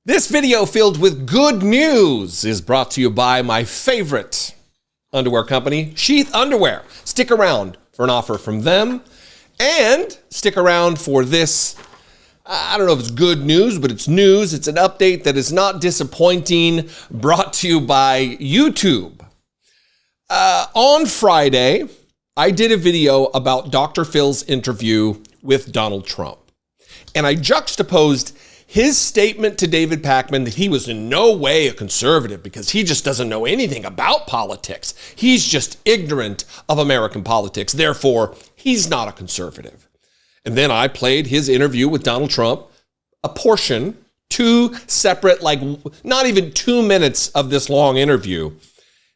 This video filled with good news is brought to you by my favorite underwear company, Sheath Underwear. Stick around for an offer from them and stick around for this. I don't know if it's good news, but it's news. It's an update that is not disappointing, brought to you by YouTube. On Friday, I did a video about Dr. Phil's interview with Donald Trump. And I juxtaposed his statement to David Pakman that he was in no way a conservative because he just doesn't know anything about politics. He's just ignorant of American politics. Therefore, he's not a conservative. And then I played his interview with Donald Trump, a portion, two separate, not even 2 minutes of this long interview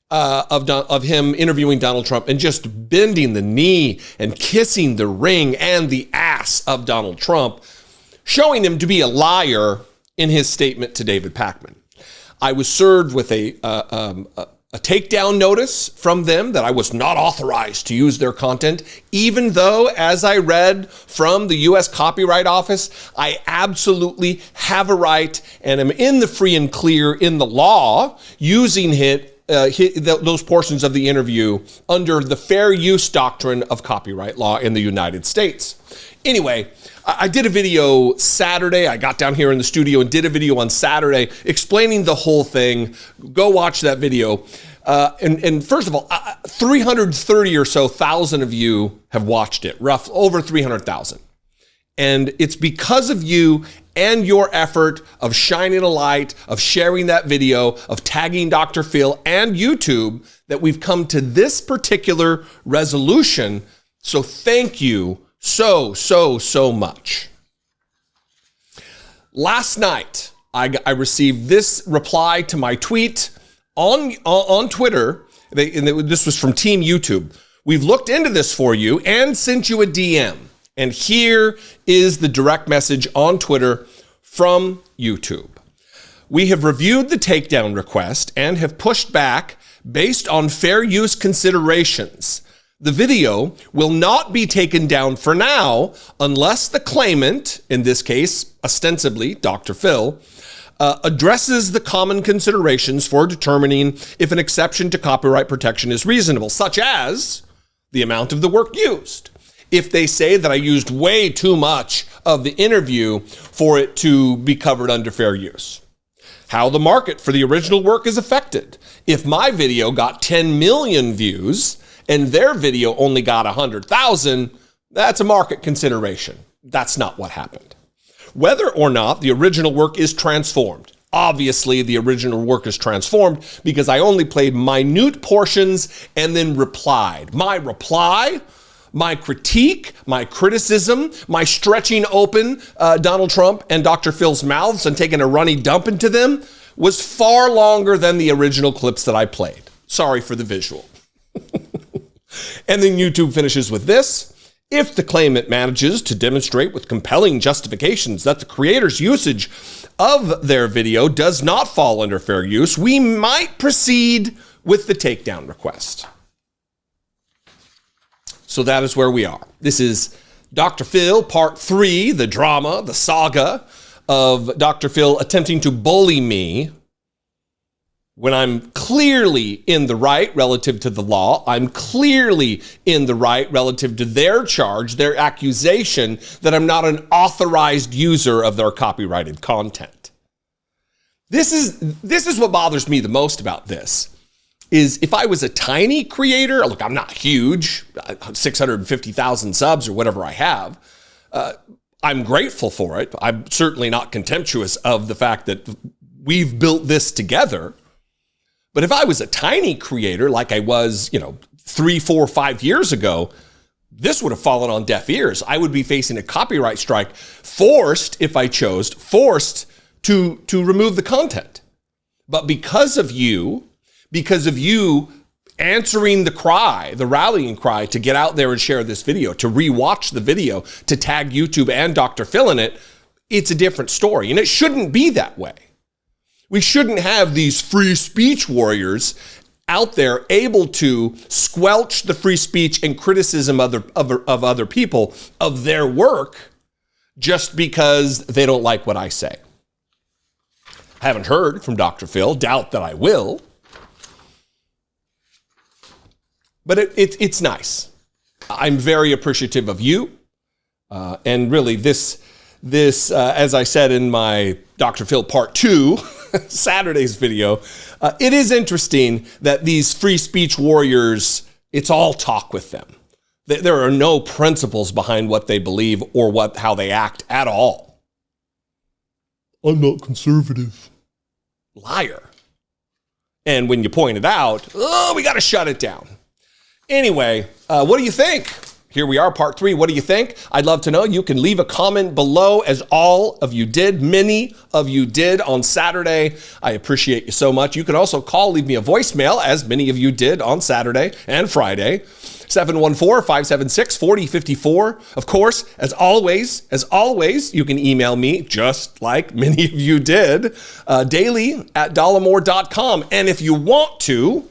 of him interviewing Donald Trump and just bending the knee and kissing the ring and the ass of Donald Trump, showing him to be a liar in his statement to David Pakman. I was served with a takedown notice from them that I was not authorized to use their content, even though, as I read from the U.S. Copyright Office, I absolutely have a right and am in the free and clear in the law using those portions of the interview under the fair use doctrine of copyright law in the United States. Anyway, I did a video Saturday. I got down here in the studio and did a video on Saturday explaining the whole thing. Go watch that video. And first of all, 330 or so thousand of you have watched it, over 300,000. And it's because of you and your effort of shining a light, of sharing that video, of tagging Dr. Phil and YouTube that we've come to this particular resolution. So thank you so much. Last night, I received this reply to my tweet on Twitter. This was from Team YouTube. We've looked into this for you and sent you a DM. And here is the direct message on Twitter from YouTube. We have reviewed the takedown request and have pushed back based on fair use considerations. The video will not be taken down for now unless the claimant, in this case, ostensibly Dr. Phil, addresses the common considerations for determining if an exception to copyright protection is reasonable, such as the amount of the work used. If they say that I used way too much of the interview for it to be covered under fair use. How the market for the original work is affected. If my video got 10 million views and their video only got 100,000, that's a market consideration. That's not what happened. Whether or not the original work is transformed. Obviously, the original work is transformed because I only played minute portions and then replied. My reply, my critique, my criticism, my stretching open Donald Trump and Dr. Phil's mouths and taking a runny dump into them was far longer than the original clips that I played. Sorry for the visual. And then YouTube finishes with this. If the claimant manages to demonstrate with compelling justifications that the creator's usage of their video does not fall under fair use, we might proceed with the takedown request. So that is where we are. This is Dr. Phil, part 3, the drama, the saga of Dr. Phil attempting to bully me when I'm clearly in the right relative to the law. I'm clearly in the right relative to their charge, their accusation that I'm not an authorized user of their copyrighted content. This is what bothers me the most about this. Is if I was a tiny creator, look, I'm not huge, 650,000 subs or whatever I have. I'm grateful for it. I'm certainly not contemptuous of the fact that we've built this together. But if I was a tiny creator like I was, 3, 4, 5 years ago, this would have fallen on deaf ears. I would be facing a copyright strike, forced, if I chose, to remove the content. But because of you answering the cry, the rallying cry to get out there and share this video, to rewatch the video, to tag YouTube and Dr. Phil in it, it's a different story. And it shouldn't be that way. We shouldn't have these free speech warriors out there able to squelch the free speech and criticism of other people, of their work, just because they don't like what I say. I haven't heard from Dr. Phil, doubt that I will. But it's nice. I'm very appreciative of you. And really, this, as I said in my Dr. Phil Part 2, Saturday's video, it is interesting that these free speech warriors, it's all talk with them. There are no principles behind what they believe or how they act at all. I'm not conservative. Liar. And when you point it out, we got to shut it down. Anyway, what do you think? Here we are, part 3. What do you think? I'd love to know. You can leave a comment below, as all of you did. Many of you did on Saturday. I appreciate you so much. You can also leave me a voicemail, as many of you did on Saturday and Friday. 714-576-4054. Of course, as always, you can email me, just like many of you did, daily@dollemore.com. And if you want to,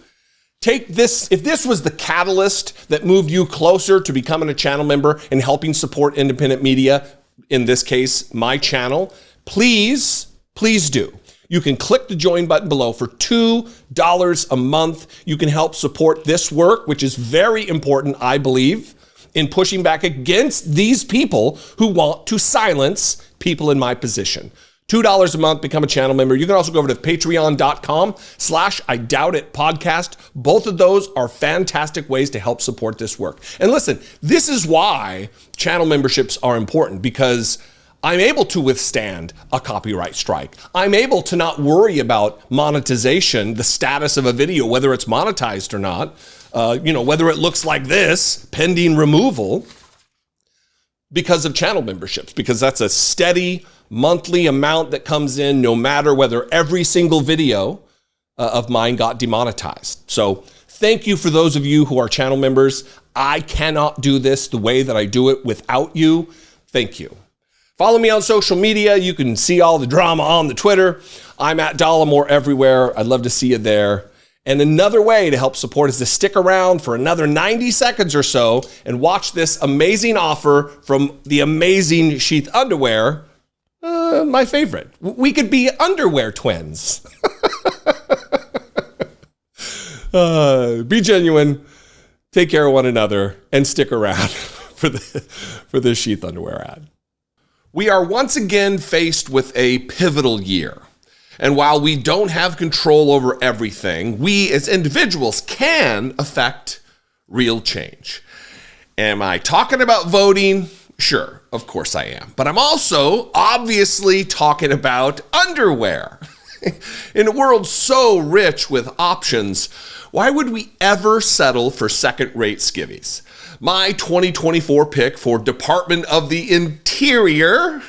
take this, if this was the catalyst that moved you closer to becoming a channel member and helping support independent media, in this case, my channel, please do. You can click the join button below for $2 a month. You can help support this work, which is very important, I believe, in pushing back against these people who want to silence people in my position. $2 a month, become a channel member. You can also go over to patreon.com/IDoubtItPodcast. Both of those are fantastic ways to help support this work. And listen, this is why channel memberships are important, because I'm able to withstand a copyright strike. I'm able to not worry about monetization, the status of a video, whether it's monetized or not, whether it looks like this, pending removal, because of channel memberships, because that's a steady monthly amount that comes in no matter whether every single video of mine got demonetized. So thank you for those of you who are channel members. I cannot do this the way that I do it without you. Thank you. Follow me on social media. You can see all the drama on the Twitter. I'm at Dollemore everywhere. I'd love to see you there. And another way to help support is to stick around for another 90 seconds or so and watch this amazing offer from the amazing Sheath Underwear. My favorite. We could be underwear twins. Be genuine, take care of one another, and stick around for this Sheath Underwear ad. We are once again faced with a pivotal year. And while we don't have control over everything, we as individuals can affect real change. Am I talking about voting? Sure, of course I am. But I'm also obviously talking about underwear. In a world so rich with options, why would we ever settle for second-rate skivvies? My 2024 pick for Department of the Interior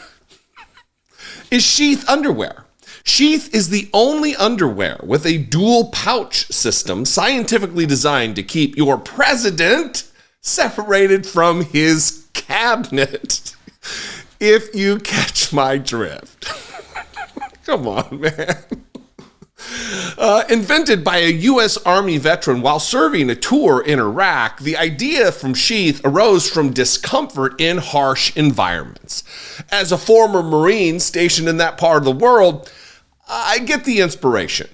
is Sheath Underwear. Sheath is the only underwear with a dual pouch system scientifically designed to keep your president separated from his cabinet. If you catch my drift. Come on, man. Invented by a U.S. Army veteran while serving a tour in Iraq, the idea from Sheath arose from discomfort in harsh environments. As a former Marine stationed in that part of the world, I get the inspiration.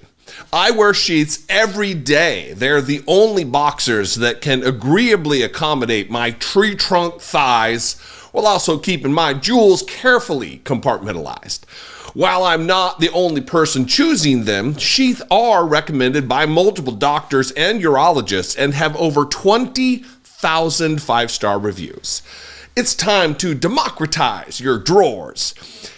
I wear sheaths every day. They're the only boxers that can agreeably accommodate my tree trunk thighs while also keeping my jewels carefully compartmentalized. While I'm not the only person choosing them, sheaths are recommended by multiple doctors and urologists and have over 20,000 five-star reviews. It's time to democratize your drawers.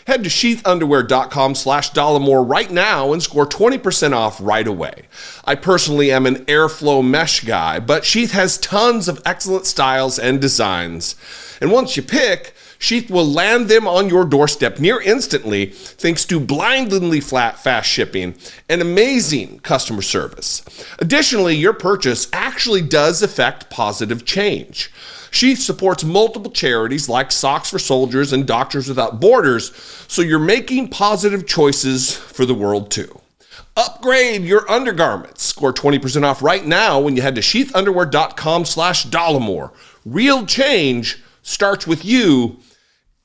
Head to sheathunderwear.com/Dollemore right now and score 20% off right away. I personally am an airflow mesh guy, but Sheath has tons of excellent styles and designs. And once you pick, Sheath will land them on your doorstep near instantly thanks to blindingly fast shipping and amazing customer service. Additionally, your purchase actually does affect positive change. Sheath supports multiple charities like Socks for Soldiers and Doctors Without Borders, so you're making positive choices for the world too. Upgrade your undergarments. Score 20% off right now when you head to sheathunderwear.com/Dollemore. Real change starts with you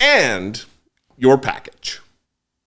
and your package.